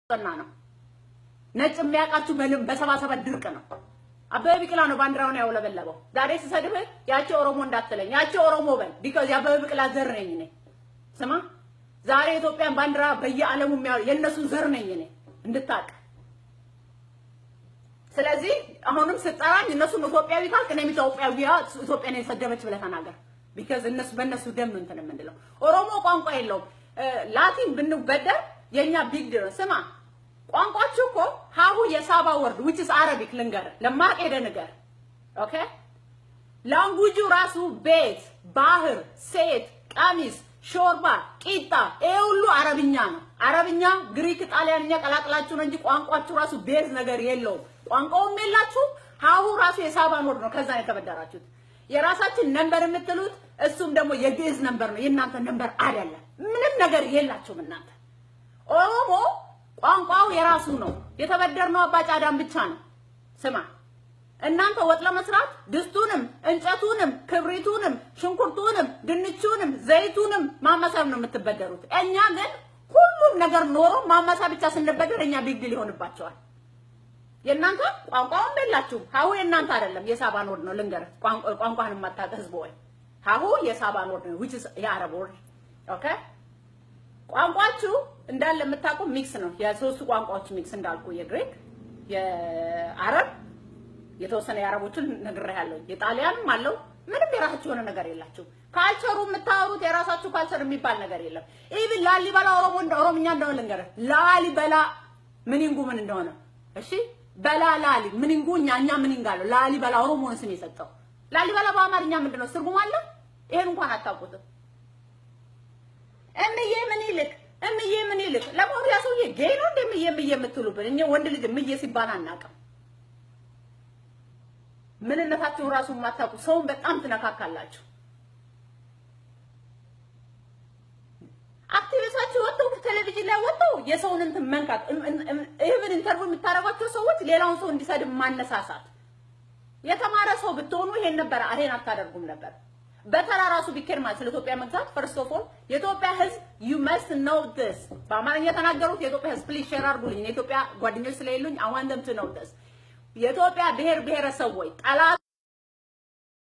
ነው ነጭ የሚያቃችሁ በሰባሰበት ድርቅ ነው አበበ ቢቅላ ነው ባንዲራውን ያውለበለበው ዛሬ ሲሰድብ ያቺ ኦሮሞ እንዳትለኝ ያቺ ኦሮሞ በል ቢኮዝ ያበበ ቢቅላ ዘር ነኝ እኔ ስማ ዛሬ ኢትዮጵያን ባንዲራ በየዓለሙ የነሱ ዘር ነኝ እኔ እንድታቅ ስለዚህ አሁንም ስጠራኝ እነሱ ኢትዮጵያዊ ካልክ እኔም ኢትዮጵያን የሰደበች ብለህ ተናገር ቢኮዝ እነሱ በእነሱ ደም ነው እንትን የምንለው ኦሮሞ ቋንቋ የለውም ላቲን ብንበደል የኛ ቢግ ዲል ስማ ቋንቋችሁ እኮ ሃሁ የሳባ ወርድ which is Arabic ልንገር ለማቀደ ነገር ኦኬ ላንጉጁ ራሱ ቤት ባህር ሴት ቀሚስ ሾርባ ቂጣ ሁሉ አረብኛ ነው አረብኛ ግሪክ ጣሊያንኛ ቀላቅላችሁ ነው እንጂ ቋንቋችሁ ራሱ ቤዝ ነገር የለውም ቋንቋውም የላችሁ ሃሁ ራሱ የሳባን ወርድ ነው ከዛ የተበደራችሁት የራሳችን ነምበር የምትሉት እሱም ደግሞ የግዕዝ ነምበር ነው የእናንተ ነምበር አይደለም ምንም ነገር የላችሁም እናንተ ኦሮሞ ቋንቋው የራሱ ነው የተበደርነው አባጫዳም ብቻ ነው ስማ እናንተ ወጥ ለመስራት ድስቱንም እንጨቱንም ክብሪቱንም ሽንኩርቱንም ድንቹንም ዘይቱንም ማመሳብ ነው የምትበደሩት እኛ ግን ሁሉም ነገር ኖሮ ማመሳ ብቻ ስንበደር እኛ ቢግ ዲል ይሆንባቸዋል የእናንተ ቋንቋውን በላችሁ ሃሁ የእናንተ አይደለም የሳባን ወርድ ነው ልንገር ቋንቋን ማታቀዝ ቦይ ሃሁ የሳባን ወርድ ነው which is የአረብ ወርድ ኦኬ ቋንቋችሁ እንዳለ የምታውቁ ሚክስ ነው የሶስቱ ቋንቋዎች ሚክስ እንዳልኩ የግሪክ የአረብ የተወሰነ የአረቦችን ነግሬሃለሁ የጣሊያንም አለው ምንም የራሳችሁ የሆነ ነገር የላችሁ ካልቸሩ የምታወሩት የራሳችሁ ካልቸር የሚባል ነገር የለም ኢቭን ላሊበላ ኦሮሞኛ እንደሆነ ልንገር ላሊበላ ምንንጉ ምን እንደሆነ እሺ በላላሊ ምንንጉ እኛ ምንንጋለው ላሊበላ ኦሮሞን ስም የሰጠው ላሊበላ በአማርኛ ምንድነው ትርጉም አለ ይሄን እንኳን አታውቁትም እምዬ ምን ይልክ ለሞር ያሰውዬ ጌይ ነው እንደምዬ የምትሉብን እኛ ወንድ ልጅ ምዬ ሲባል አናውቅም ምንነታችሁ ራሱ ማታውቁ ሰውን በጣም ትነካካላችሁ አክቲቪስታችሁ ወጥተው ቴሌቪዥን ላይ ወጥተው የሰውን እንትን መንካት ኢቭን ኢንተርቪው የምታረጋቸው ሰዎች ሌላውን ሰው እንዲሰድብ ማነሳሳት የተማረ ሰው ብትሆኑ ይሄን ነበር አሄን አታደርጉም ነበር በተራራሱ ቢከር ማለት ለኢትዮጵያ መግዛት first of all የኢትዮጵያ ህዝብ you must know this በአማርኛ ተናገሩት የኢትዮጵያ ህዝብ please share አድርጉልኝ የኢትዮጵያ ጓደኞች ስለሌሉኝ I want them to know this የኢትዮጵያ ብሔረሰቦች